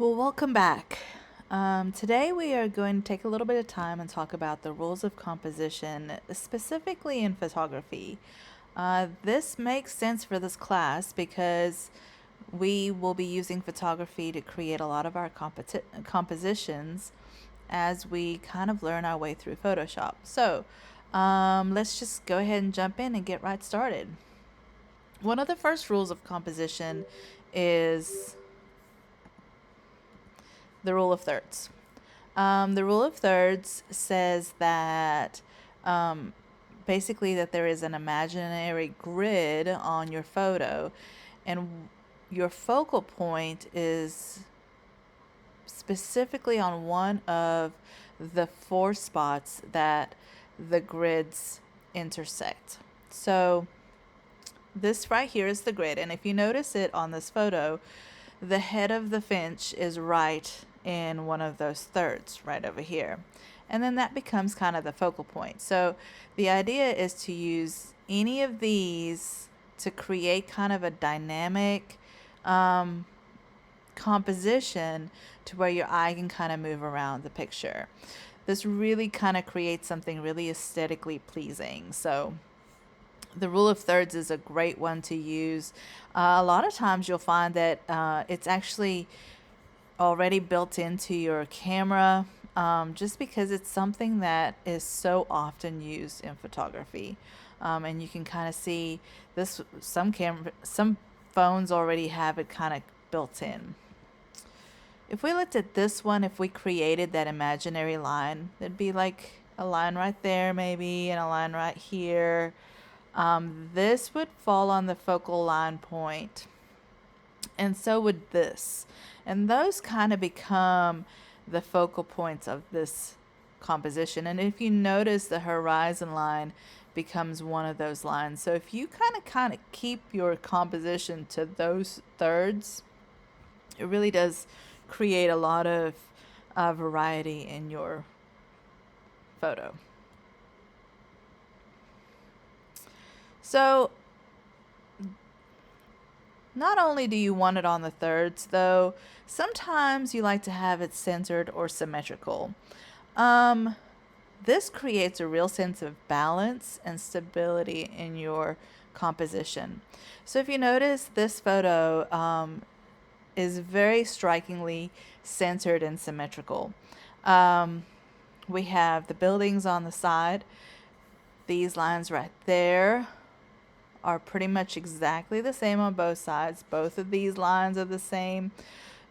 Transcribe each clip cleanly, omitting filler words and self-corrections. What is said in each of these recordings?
Well, welcome back. Today we are going to take a little bit of time and talk about the rules of composition, specifically in photography. This makes sense for this class because we will be using photography to create a lot of our compositions as we kind of learn our way through Photoshop. So let's just go ahead and jump in and get right started. One of the first rules of composition is the rule of thirds. The rule of thirds says that basically that there is an imaginary grid on your photo, and your focal point is specifically on one of the four spots that the grids intersect. So this right here is the grid, and if you notice it on this photo, the head of the finch is right in one of those thirds right over here. And then that becomes kind of the focal point. So the idea is to use any of these to create kind of a dynamic composition to where your eye can kind of move around the picture. This really kind of creates something really aesthetically pleasing. So the rule of thirds is a great one to use. A lot of times you'll find that it's actually already built into your camera, just because it's something that is so often used in photography. And you can kind of see this, some phones already have it kind of built in. If we looked at this one, if we created that imaginary line, there'd be like a line right there maybe, and a line right here. This would fall on the focal line point, and so would this. And those kind of become the focal points of this composition. And if you notice, the horizon line becomes one of those lines. So if you kind of keep your composition to those thirds, it really does create a lot of variety in your photo. So not only do you want it on the thirds, though, sometimes you like to have it centered or symmetrical. This creates a real sense of balance and stability in your composition. So if you notice, this photo is very strikingly centered and symmetrical. We have the buildings on the side. These lines right there are pretty much exactly the same on both sides. Both of these lines are the same.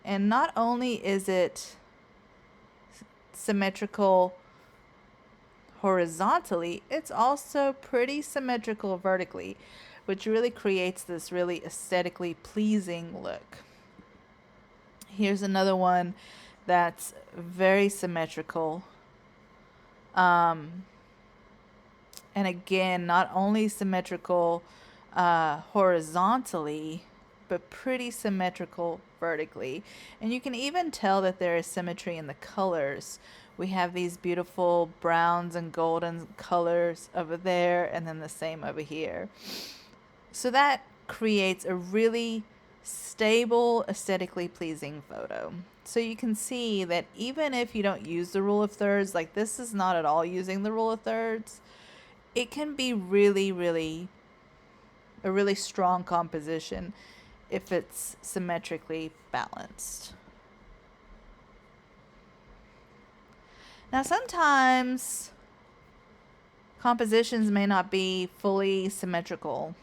And not only is it symmetrical horizontally, it's also pretty symmetrical vertically, which really creates this really aesthetically pleasing look. Here's another one that's very symmetrical. And again, not only symmetrical horizontally, but pretty symmetrical vertically. And you can even tell that there is symmetry in the colors. We have these beautiful browns and golden colors over there, and then the same over here. So that creates a really stable, aesthetically pleasing photo. So you can see that even if you don't use the rule of thirds, like this is not at all using the rule of thirds, it can be really a really strong composition if it's symmetrically balanced. Now sometimes compositions may not be fully symmetrical,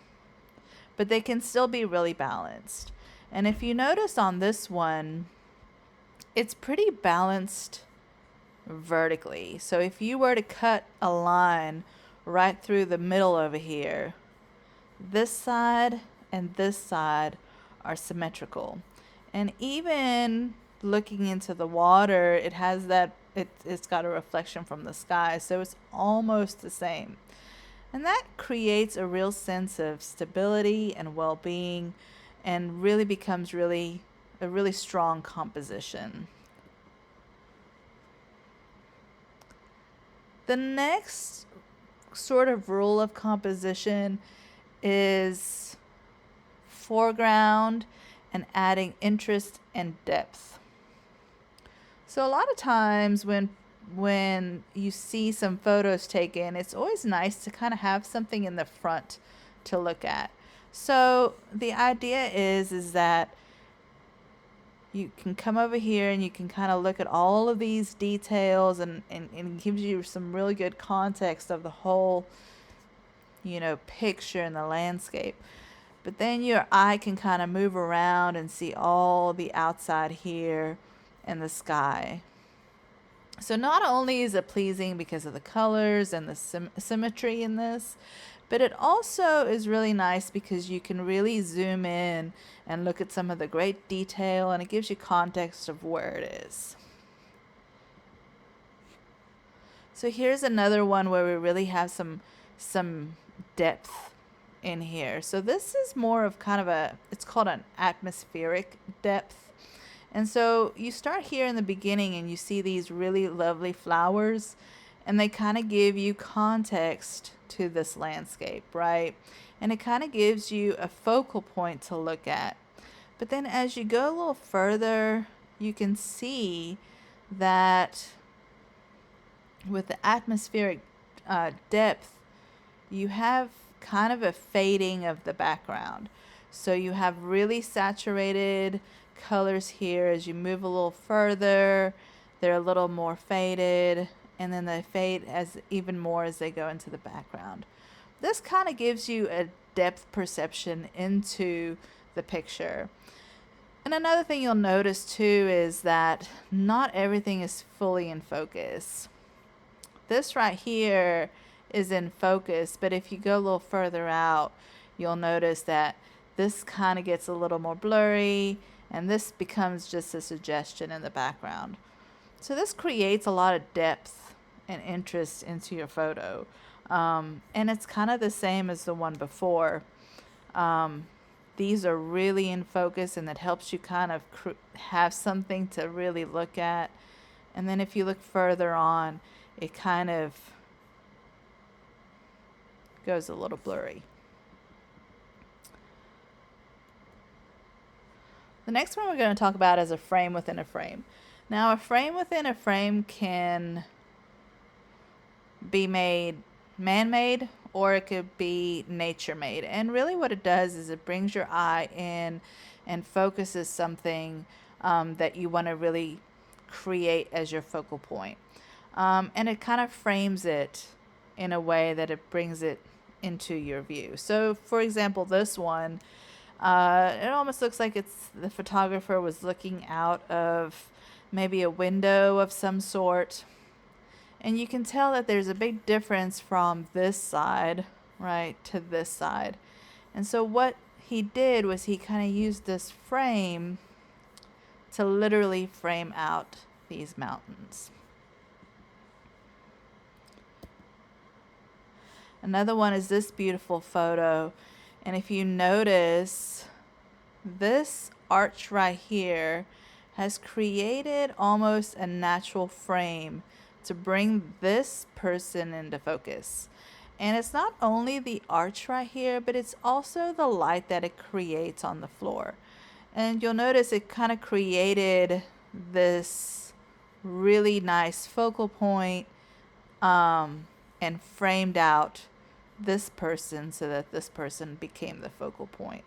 but they can still be really balanced. And if you notice on this one, it's pretty balanced vertically. So if you were to cut a line right through the middle over here, this side and this side are symmetrical. And even looking into the water, it has that, it's got a reflection from the sky, so it's almost the same. And that creates a real sense of stability and well-being, and really becomes a really strong composition. The next sort of rule of composition is foreground and adding interest and depth. So a lot of times when you see some photos taken, it's always nice to kind of have something in the front to look at. So the idea is that you can come over here and you can kind of look at all of these details, and it gives you some really good context of the whole, picture and the landscape. But then your eye can kind of move around and see all the outside here and the sky. So not only is it pleasing because of the colors and the symmetry in this, but it also is really nice because you can really zoom in and look at some of the great detail, and it gives you context of where it is. So here's another one where we really have some depth in here. So this is more of kind of it's called an atmospheric depth. And so you start here in the beginning and you see these really lovely flowers, and they kind of give you context to this landscape, right? And it kind of gives you a focal point to look at. But then as you go a little further, you can see that with the atmospheric depth, you have kind of a fading of the background. So you have really saturated colors here. As you move a little further, they're a little more faded, and then they fade as even more as they go into the background. This kind of gives you a depth perception into the picture. And another thing you'll notice too is that not everything is fully in focus. This right here is in focus, but if you go a little further out, you'll notice that this kind of gets a little more blurry, and this becomes just a suggestion in the background. So this creates a lot of depth and interest into your photo. And it's kind of the same as the one before. These are really in focus, and it helps you kind of have something to really look at. And then if you look further on, it kind of goes a little blurry. The next one we're going to talk about is a frame within a frame. Now, a frame within a frame can be made man-made, or it could be nature-made. And really what it does is it brings your eye in and focuses something that you want to really create as your focal point. And it kind of frames it in a way that it brings it into your view. So, for example, this one, it almost looks like the photographer was looking out of maybe a window of some sort. And you can tell that there's a big difference from this side, right, to this side. And so what he did was he kind of used this frame to literally frame out these mountains. Another one is this beautiful photo. And if you notice, this arch right here has created almost a natural frame to bring this person into focus. And it's not only the arch right here, but it's also the light that it creates on the floor. And you'll notice it kind of created this really nice focal point, and framed out this person so that this person became the focal point.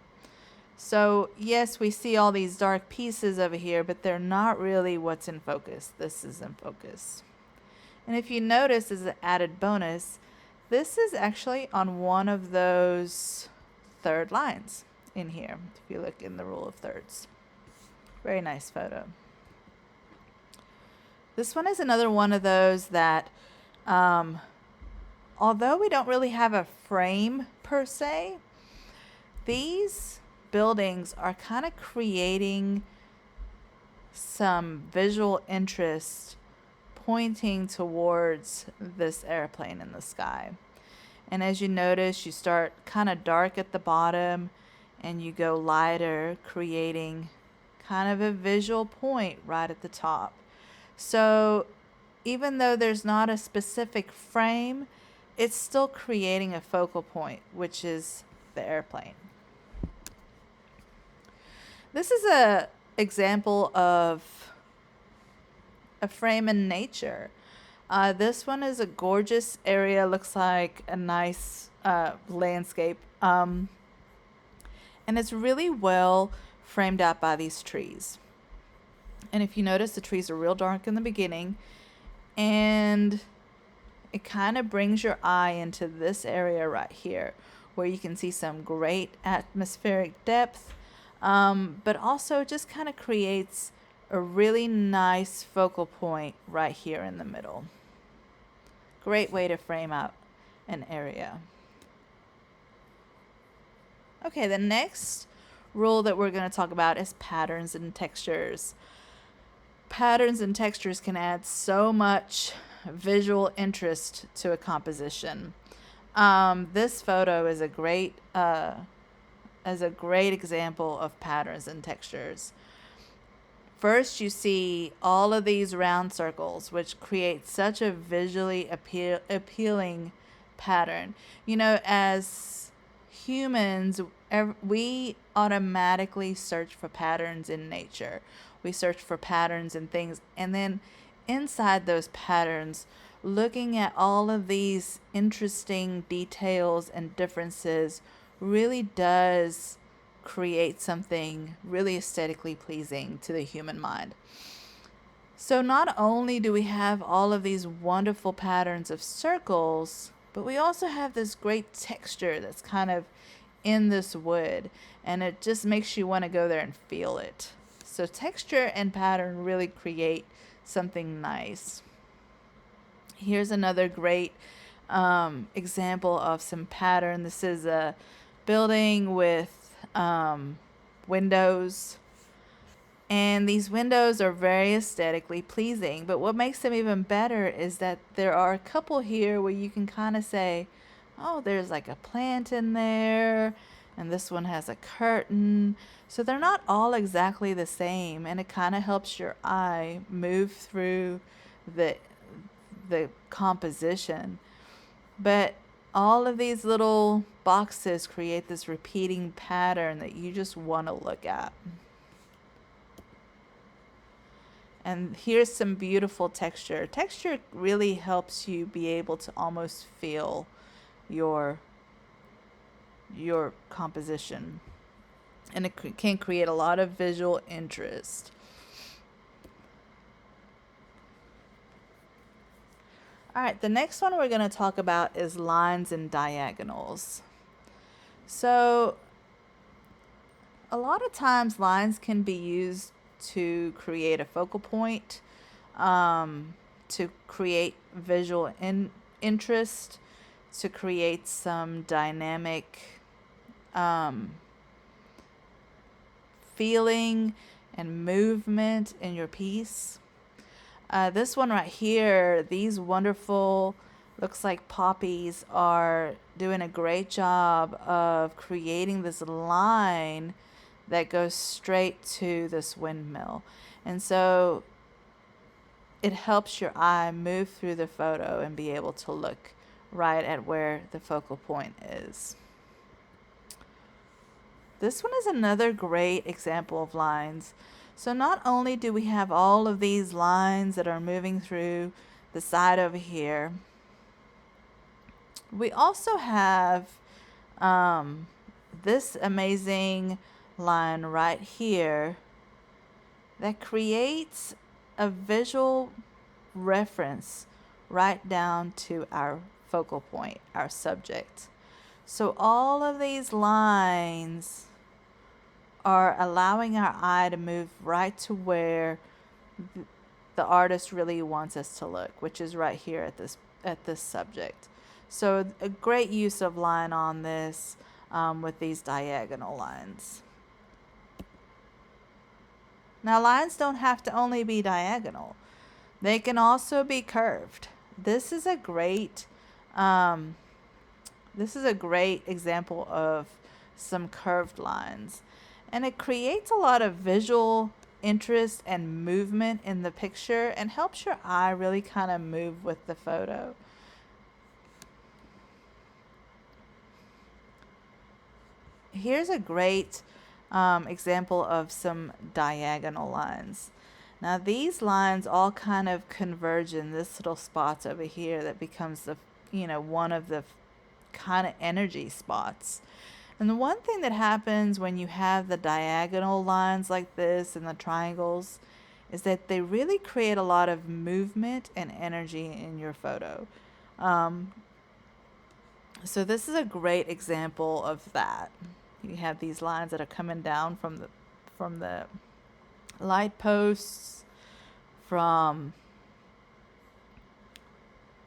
So yes, we see all these dark pieces over here, but they're not really what's in focus. This is in focus. And if you notice, as an added bonus, this is actually on one of those third lines in here, if you look in the rule of thirds. Very nice photo. This one is another one of those that, although we don't really have a frame per se, these buildings are kind of creating some visual interest pointing towards this airplane in the sky. And as you notice, you start kind of dark at the bottom and you go lighter, creating kind of a visual point right at the top. So even though there's not a specific frame, it's still creating a focal point, which is the airplane. This is a example of a frame in nature. This one is a gorgeous area, looks like a nice landscape. And it's really well framed out by these trees. And if you notice, the trees are real dark in the beginning, and it kind of brings your eye into this area right here where you can see some great atmospheric depth, but also just kind of creates a really nice focal point right here in the middle. Great way to frame out an area. Okay, the next rule that we're going to talk about is patterns and textures. Patterns and textures can add so much visual interest to a composition. This photo is a great example of patterns and textures. First, you see all of these round circles, which create such a visually appealing pattern. You know, as humans, we automatically search for patterns in nature. We search for patterns in things, and then inside those patterns, looking at all of these interesting details and differences really does create something really aesthetically pleasing to the human mind. So not only do we have all of these wonderful patterns of circles, but we also have this great texture that's kind of in this wood, and it just makes you want to go there and feel it. So texture and pattern really create something nice. Here's another great example of some pattern. This is a building with windows, and these windows are very aesthetically pleasing, but what makes them even better is that there are a couple here where you can kind of say, oh, there's like a plant in there, and this one has a curtain. So they're not all exactly the same, and it kind of helps your eye move through the composition. But all of these little boxes create this repeating pattern that you just want to look at. And here's some beautiful texture. Texture really helps you be able to almost feel your composition, and it can create a lot of visual interest. All right, the next one we're going to talk about is lines and diagonals. So a lot of times lines can be used to create a focal point, to create visual interest, to create some dynamic feeling and movement in your piece. This one right here, these wonderful, looks like poppies, are doing a great job of creating this line that goes straight to this windmill. And so it helps your eye move through the photo and be able to look right at where the focal point is. This one is another great example of lines. So not only do we have all of these lines that are moving through the side over here, we also have this amazing line right here that creates a visual reference right down to our focal point, our subject. So all of these lines are allowing our eye to move right to where the artist really wants us to look, which is right here at this subject. So a great use of line on this with these diagonal lines. Now lines don't have to only be diagonal. They can also be curved. This is a great example of some curved lines. And it creates a lot of visual interest and movement in the picture and helps your eye really kind of move with the photo. Here's a great example of some diagonal lines. Now these lines all kind of converge in this little spots over here that becomes the, one of the kind of energy spots. And the one thing that happens when you have the diagonal lines like this and the triangles is that they really create a lot of movement and energy in your photo. So this is a great example of that. You have these lines that are coming down from the light posts, from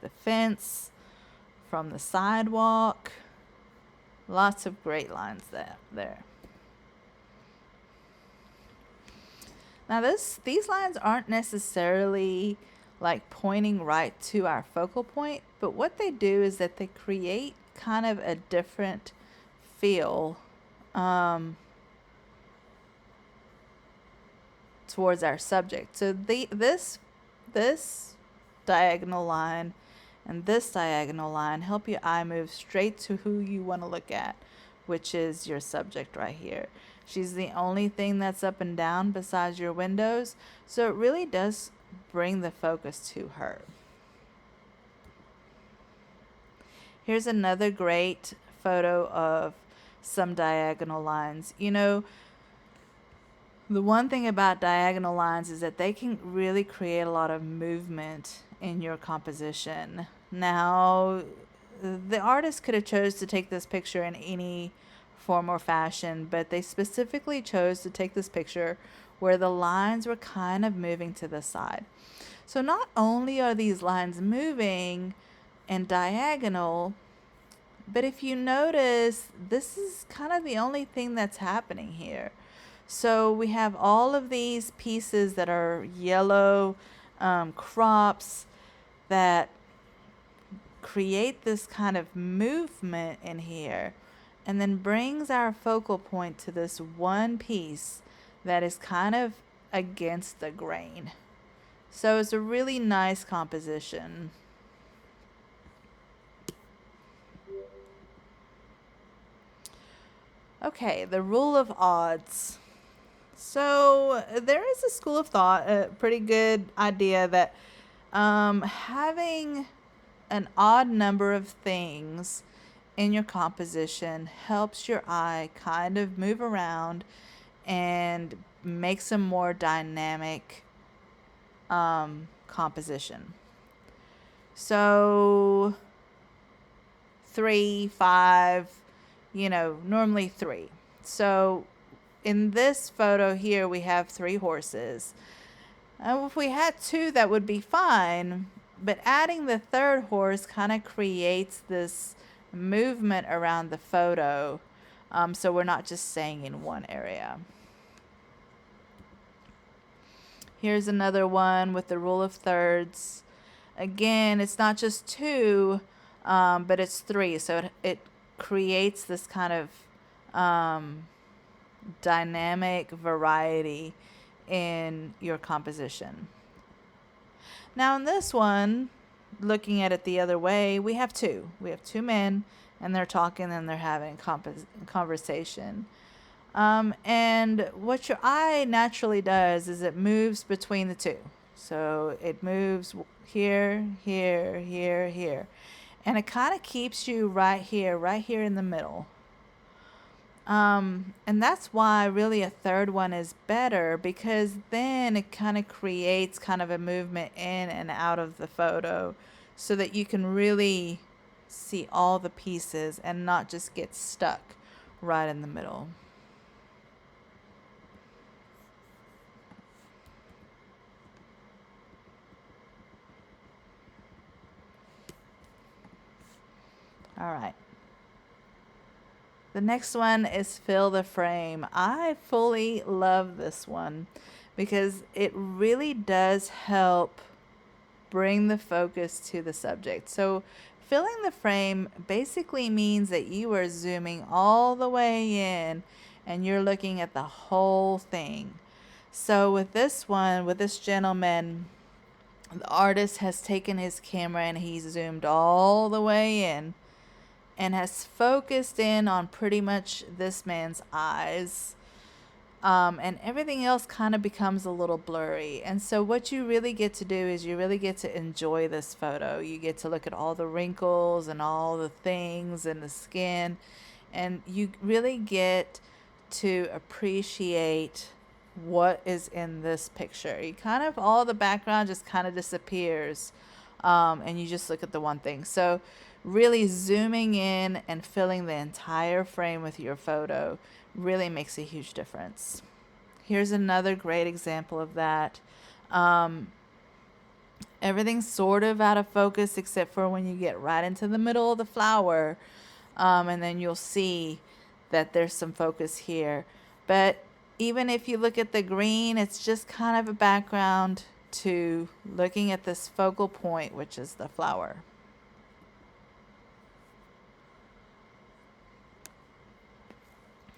the fence, from the sidewalk. Lots of great lines there. Now these lines aren't necessarily like pointing right to our focal point, but what they do is that they create kind of a different feel towards our subject. So this diagonal line and this diagonal line help your eye move straight to who you want to look at, which is your subject right here. She's the only thing that's up and down besides your windows, so it really does bring the focus to her. Here's another great photo of some diagonal lines. The one thing about diagonal lines is that they can really create a lot of movement in your composition. Now, the artist could have chose to take this picture in any form or fashion, but they specifically chose to take this picture where the lines were kind of moving to the side. So not only are these lines moving and diagonal, but if you notice, this is kind of the only thing that's happening here. So we have all of these pieces that are yellow crops that create this kind of movement in here, and then brings our focal point to this one piece that is kind of against the grain. So it's a really nice composition. Okay, the rule of odds. So there is a school of thought, a pretty good idea that having an odd number of things in your composition helps your eye kind of move around and makes a more dynamic composition. So 3, 5, normally 3. So in this photo here, we have 3 horses. If we had 2, that would be fine, but adding the third horse kind of creates this movement around the photo, so we're not just staying in one area. Here's another one with the rule of thirds. Again, it's not just 2, but it's 3, so it creates this kind of dynamic variety in your composition. Now in this one, looking at it the other way, we have 2. We have 2 men, and they're talking and they're having conversation. And what your eye naturally does is it moves between the 2. So it moves here, here, here, here. And it kind of keeps you right here in the middle. And that's why really a third one is better, because then it kind of creates kind of a movement in and out of the photo so that you can really see all the pieces and not just get stuck right in the middle. All right. The next one is fill the frame. I fully love this one because it really does help bring the focus to the subject. So filling the frame basically means that you are zooming all the way in and you're looking at the whole thing. So with this one, with this gentleman, the artist has taken his camera and he's zoomed all the way in and has focused in on pretty much this man's eyes. and everything else kind of becomes a little blurry. And so what you really get to do is you really get to enjoy this photo. You get to look at all the wrinkles and all the things and the skin, and you really get to appreciate what is in this picture. You kind of, all the background just kind of disappears, and you just look at the one thing. So really zooming in and filling the entire frame with your photo really makes a huge difference. Here's another great example of that. Everything's sort of out of focus except for when you get right into the middle of the flower, and then you'll see that there's some focus here. But even if you look at the green, it's just kind of a background to looking at this focal point, which is the flower.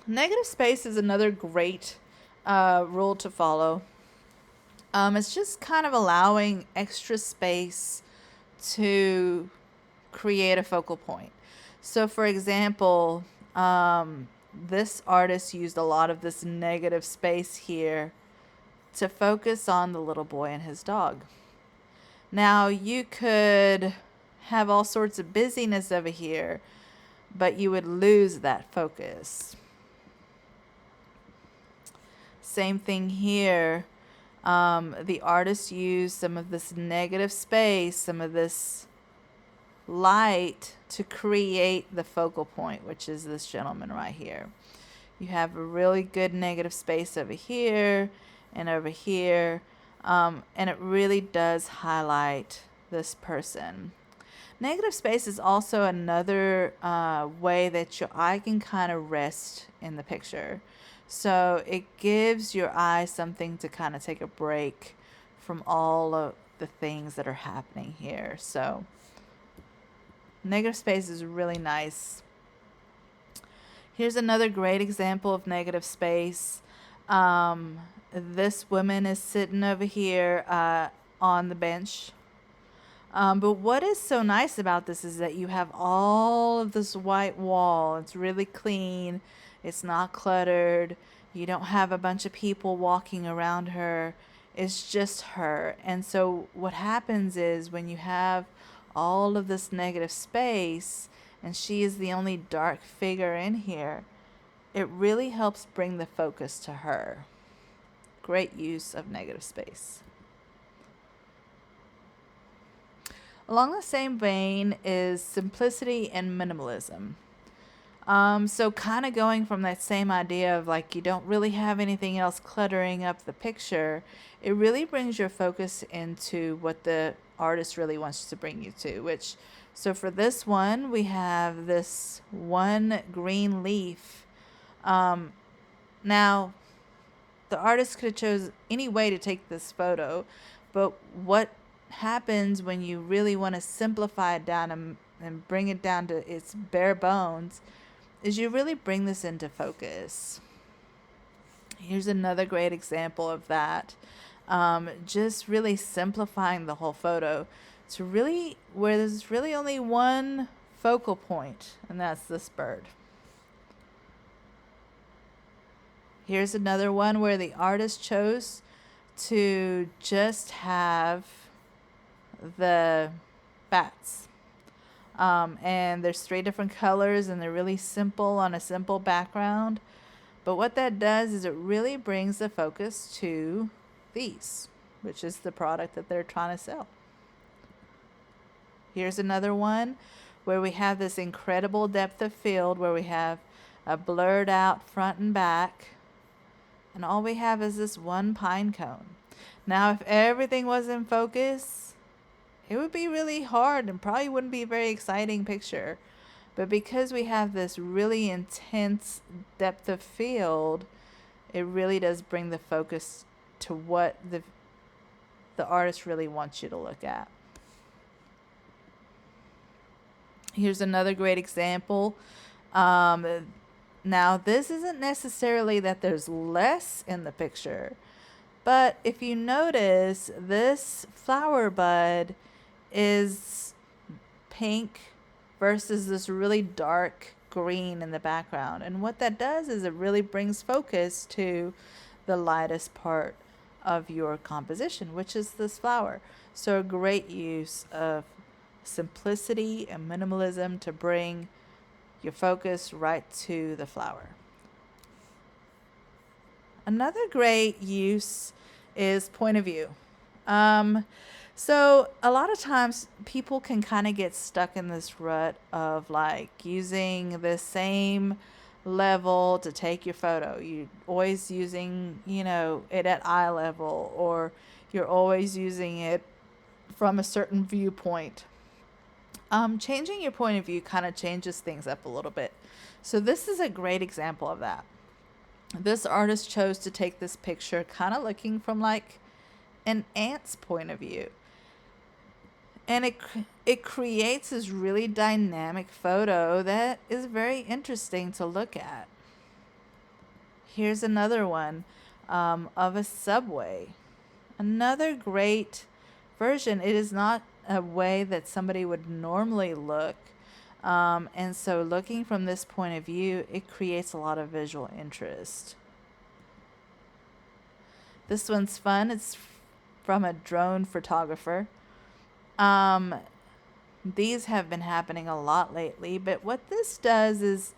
Negative space is another great rule to follow. It's just kind of allowing extra space to create a focal point. So for example, this artist used a lot of this negative space here to focus on the little boy and his dog. Now you could have all sorts of busyness over here, but you would lose that focus. Same thing here. The artist used some of this negative space, some of this light to create the focal point, which is this gentleman right here. You have a really good negative space over here and over here, and it really does highlight this person. Negative space is also another way that your eye can kind of rest in the picture. So it gives your eye something to kind of take a break from all of the things that are happening here. So negative space is really nice. Here's another great example of negative space. This woman is sitting over here on the bench. But what is so nice about this is that you have all of this white wall. It's really clean. It's not cluttered. You don't have a bunch of people walking around her. It's just her. And so what happens is when you have all of this negative space and she is the only dark figure in here, it really helps bring the focus to her. Great use of negative space. Along the same vein is simplicity and minimalism. So kind of going from that same idea of like you don't really have anything else cluttering up the picture, it really brings your focus into what the artist really wants to bring you to, which, so for this one, we have this one green leaf. Now, the artist could have chose any way to take this photo, but what happens when you really want to simplify it down and bring it down to its bare bones is you really bring this into focus. Here's another great example of that. Just really simplifying the whole photo to really where there's really only one focal point, and that's this bird. Here's another one where the artist chose to just have the bats. And there's 3 different colors and they're really simple on a simple background. But what that does is it really brings the focus to these, which is the product that they're trying to sell. Here's another one where we have this incredible depth of field where we have a blurred out front and back. And all we have is this one pine cone. Now, if everything was in focus, it would be really hard and probably wouldn't be a very exciting picture. But because we have this really intense depth of field, it really does bring the focus to what the artist really wants you to look at. Here's another great example. Now, this isn't necessarily that there's less in the picture, but if you notice, this flower bud is pink versus this really dark green in the background. And what that does is it really brings focus to the lightest part of your composition, which is this flower. So a great use of simplicity and minimalism to bring your focus right to the flower. Another great use is point of view. Um, so a lot of times people can kind of get stuck in this rut of like using the same level to take your photo. You always using, it at eye level, or you're always using it from a certain viewpoint. Changing your point of view kind of changes things up a little bit. So this is a great example of that. This artist chose to take this picture kind of looking from like an ant's point of view. And it creates this really dynamic photo that is very interesting to look at. Here's another one of a subway. Another great version. It is not a way that somebody would normally look. And so looking from this point of view, it creates a lot of visual interest. This one's fun. It's from a drone photographer. These have been happening a lot lately, but what this does is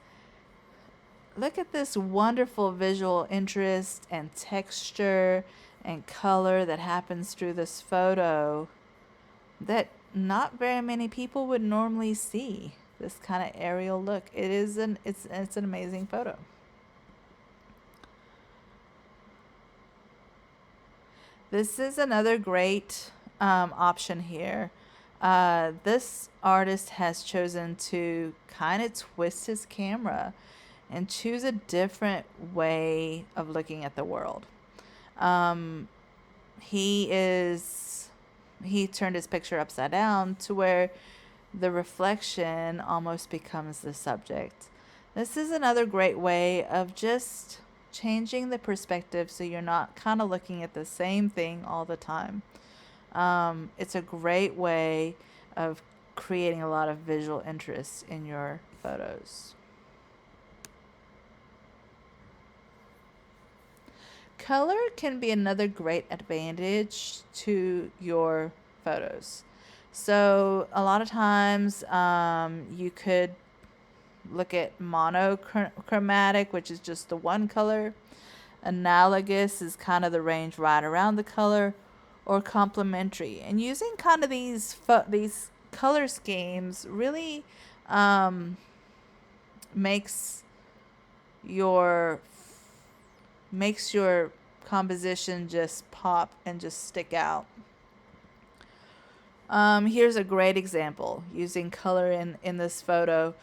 look at this wonderful visual interest and texture and color that happens through this photo that not very many people would normally see. This kind of aerial look. It's an amazing photo. This is another great option here. This artist has chosen to kind of twist his camera and choose a different way of looking at the world. He turned his picture upside down to where the reflection almost becomes the subject. This is another great way of just changing the perspective so you're not kind of looking at the same thing all the time. It's a great way of creating a lot of visual interest in your photos. Color can be another great advantage to your photos. So a lot of times you could look at monochromatic, which is just the one color. Analogous is kind of the range right around the color, or complementary. And using kind of these color schemes really makes your composition just pop and just stick out. Here's a great example using color in this photo.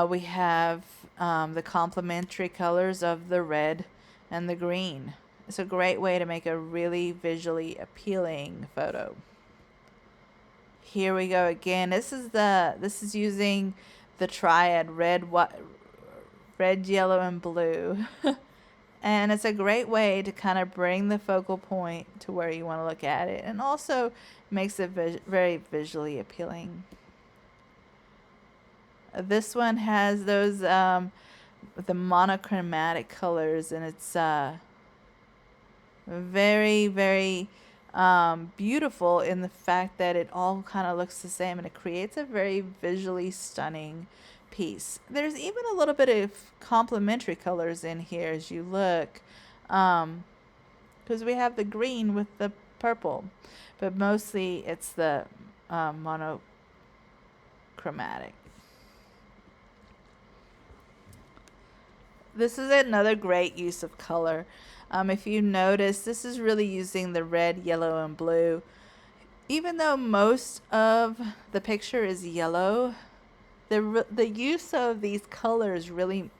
We have the complementary colors of the red and the green. It's a great way to make a really visually appealing photo. Here we go again. This is using the triad red, yellow, and blue. And it's a great way to kind of bring the focal point to where you want to look at it, and also makes it very visually appealing. This one has those the monochromatic colors, and it's very, very beautiful in the fact that it all kind of looks the same, and it creates a very visually stunning piece. There's even a little bit of complementary colors in here as you look, because we have the green with the purple, but mostly it's the monochromatic. This is another great use of color. If you notice, this is really using the red, yellow, and blue. Even though most of the picture is yellow, the use of these colors really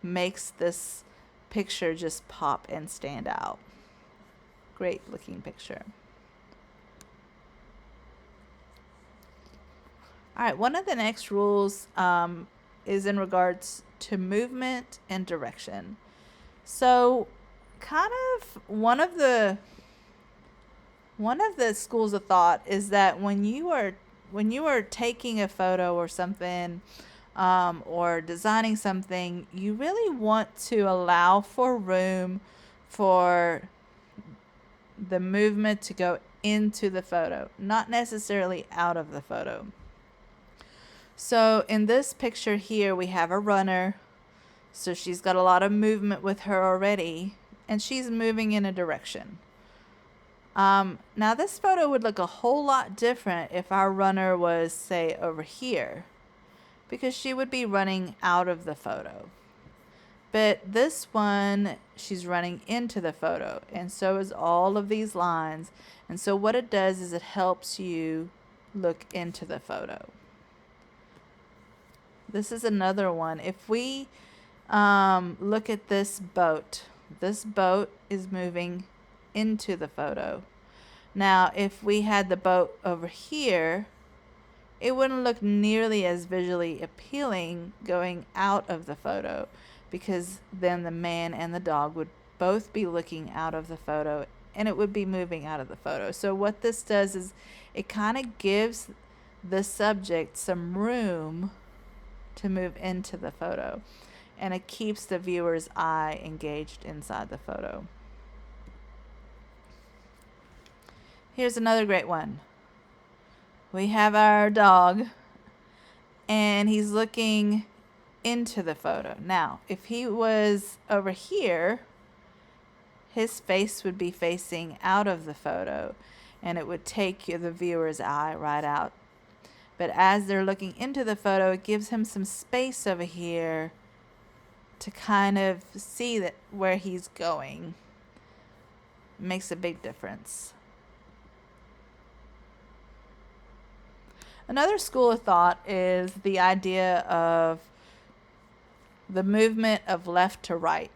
makes this picture just pop and stand out. Great looking picture. All right, one of the next rules is in regards to movement and direction. So kind of one of the schools of thought is that when you are taking a photo or something, or designing something, you really want to allow for room for the movement to go into the photo, not necessarily out of the photo. So in this picture here, we have a runner. So she's got a lot of movement with her already, and she's moving in a direction. Now this photo would look a whole lot different if our runner was, say, over here, because she would be running out of the photo. But this one, she's running into the photo, and so is all of these lines. And so what it does is it helps you look into the photo. This is another one. If we look at this boat is moving into the photo. Now, if we had the boat over here, it wouldn't look nearly as visually appealing going out of the photo, because then the man and the dog would both be looking out of the photo and it would be moving out of the photo. So what this does is it kind of gives the subject some room to move into the photo, and it keeps the viewer's eye engaged inside the photo. Here's another great one. We have our dog, and he's looking into the photo. Now, if he was over here, his face would be facing out of the photo, and it would take the viewer's eye right out. But as they're looking into the photo, it gives him some space over here to kind of see that where he's going. It makes a big difference. Another school of thought is the idea of the movement of left to right.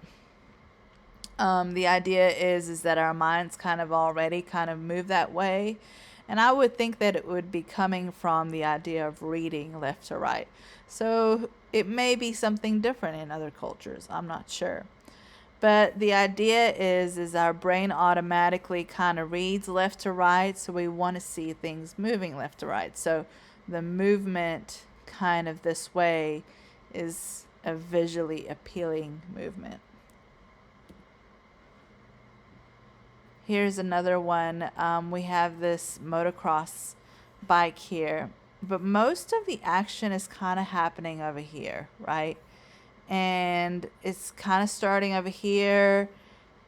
The idea is that our minds kind of already kind of move that way. And I would think that it would be coming from the idea of reading left to right. So it may be something different in other cultures. I'm not sure. But the idea is our brain automatically kind of reads left to right. So we want to see things moving left to right. So the movement kind of this way is a visually appealing movement. Here's another one. We have this motocross bike here, but most of the action is kind of happening over here, right? And it's kind of starting over here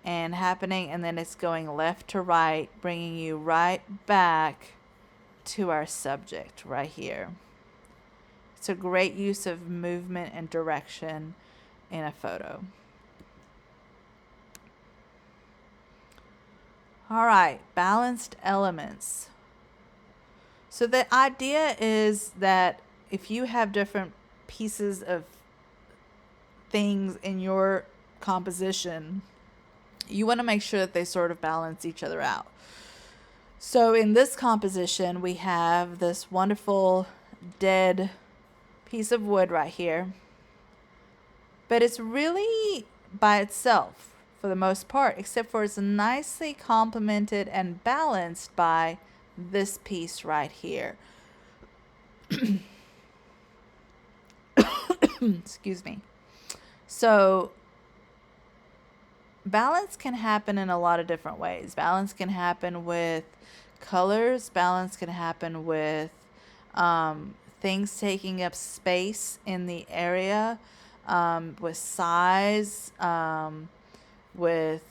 and happening, and then it's going left to right, bringing you right back to our subject right here. It's a great use of movement and direction in a photo. All right, balanced elements. So the idea is that if you have different pieces of things in your composition, you want to make sure that they sort of balance each other out. So in this composition, we have this wonderful dead piece of wood right here, but it's really by itself for the most part, except for it's nicely complemented and balanced by this piece right here. Excuse me. So balance can happen in a lot of different ways. Balance can happen with colors. Balance can happen with things taking up space in the area, with size, with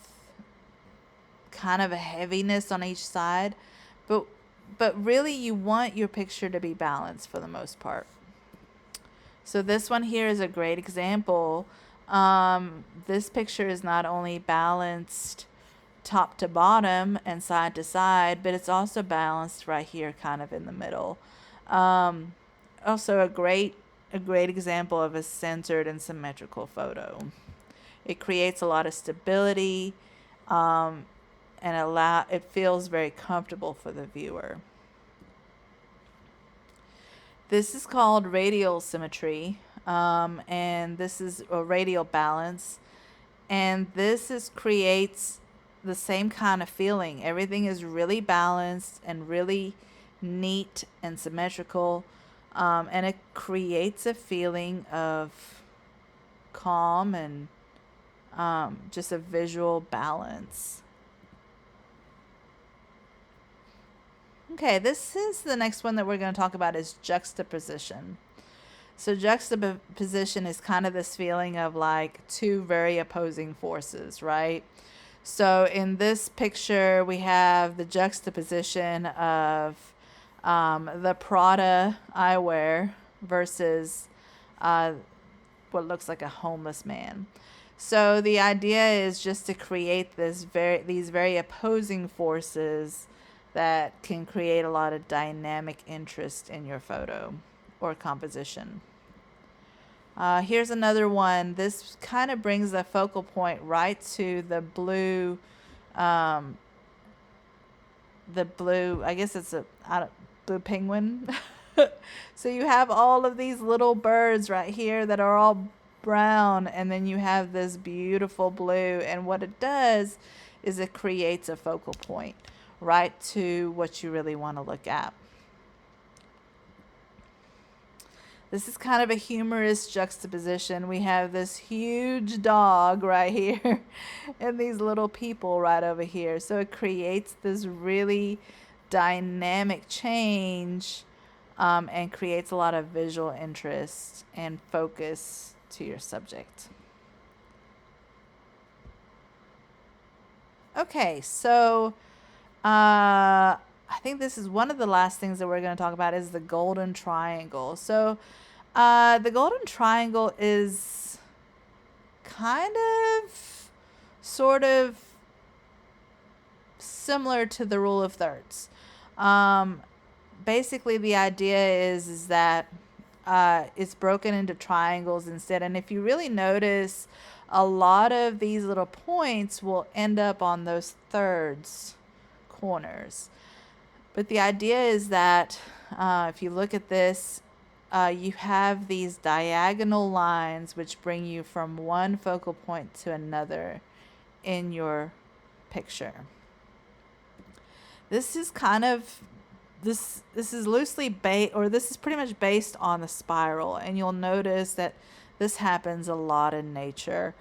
kind of a heaviness on each side. But really you want your picture to be balanced for the most part. So this one here is a great example. This picture is not only balanced top to bottom and side to side, but it's also balanced right here kind of in the middle. Also a great example of a centered and symmetrical photo. It creates a lot of stability, and it feels very comfortable for the viewer. This is called radial symmetry, and this is a radial balance, and this creates the same kind of feeling. Everything is really balanced and really neat and symmetrical. And it creates a feeling of calm and just a visual balance. Okay, this is the next one that we're going to talk about is juxtaposition. So juxtaposition is kind of this feeling of like two very opposing forces, right? So in this picture, we have the juxtaposition of the Prada eyewear versus uh, what looks like a homeless man. So the idea is just to create these very opposing forces that can create a lot of dynamic interest in your photo or composition. Here's another one. This kind of brings the focal point right to um, I guess it's blue penguin. So you have all of these little birds right here that are all brown, and then you have this beautiful blue. And what it does is it creates a focal point right to what you really want to look at. This is kind of a humorous juxtaposition. We have this huge dog right here and these little people right over here. So it creates this really dynamic change and creates a lot of visual interest and focus to your subject. Okay, so I think this is one of the last things that we're going to talk about is the golden triangle. So the golden triangle is kind of sort of similar to the rule of thirds. Basically, the idea is that it's broken into triangles instead. And if you really notice, a lot of these little points will end up on those thirds corners. But the idea is that if you look at this, you have these diagonal lines which bring you from one focal point to another in your picture. This is kind of this is loosely based, or this is pretty much based on the spiral, and you'll notice that this happens a lot in nature.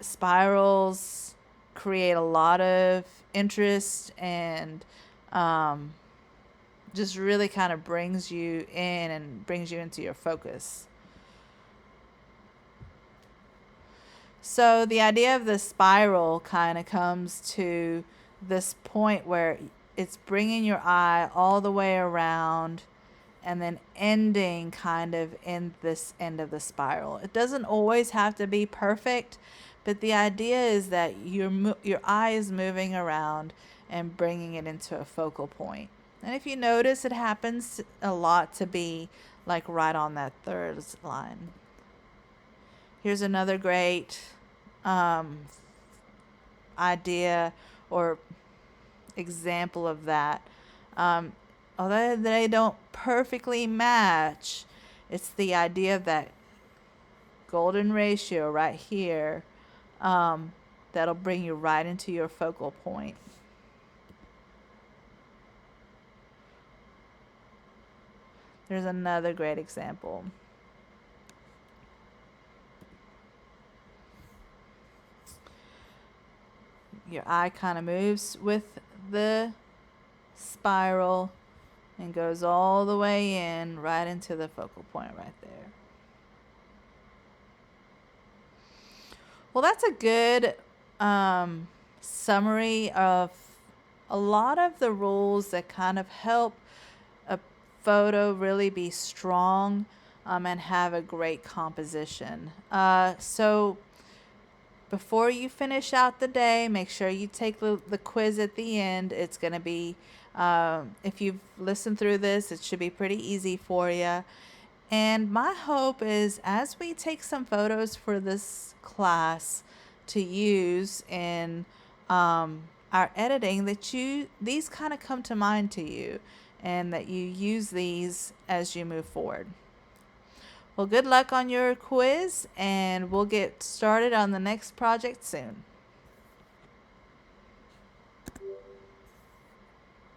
Spirals create a lot of interest and just really kind of brings you in and brings you into your focus. So the idea of the spiral kind of comes to this point where it's bringing your eye all the way around and then ending kind of in this end of the spiral. It doesn't always have to be perfect, but the idea is that your eye is moving around and bringing it into a focal point. And if you notice, it happens a lot to be like right on that third line. Here's another great idea or example of that. Although they don't perfectly match, it's the idea of that golden ratio right here that'll bring you right into your focal point. There's another great example. Your eye kind of moves with the spiral and goes all the way in right into the focal point right there. Well, that's a good summary of a lot of the rules that kind of help a photo really be strong and have a great composition. So before you finish out the day, make sure you take the quiz at the end. It's going to be, if you've listened through this, it should be pretty easy for you. And my hope is as we take some photos for this class to use in our editing, that these kind of come to mind to you and that you use these as you move forward. Well, good luck on your quiz, and we'll get started on the next project soon.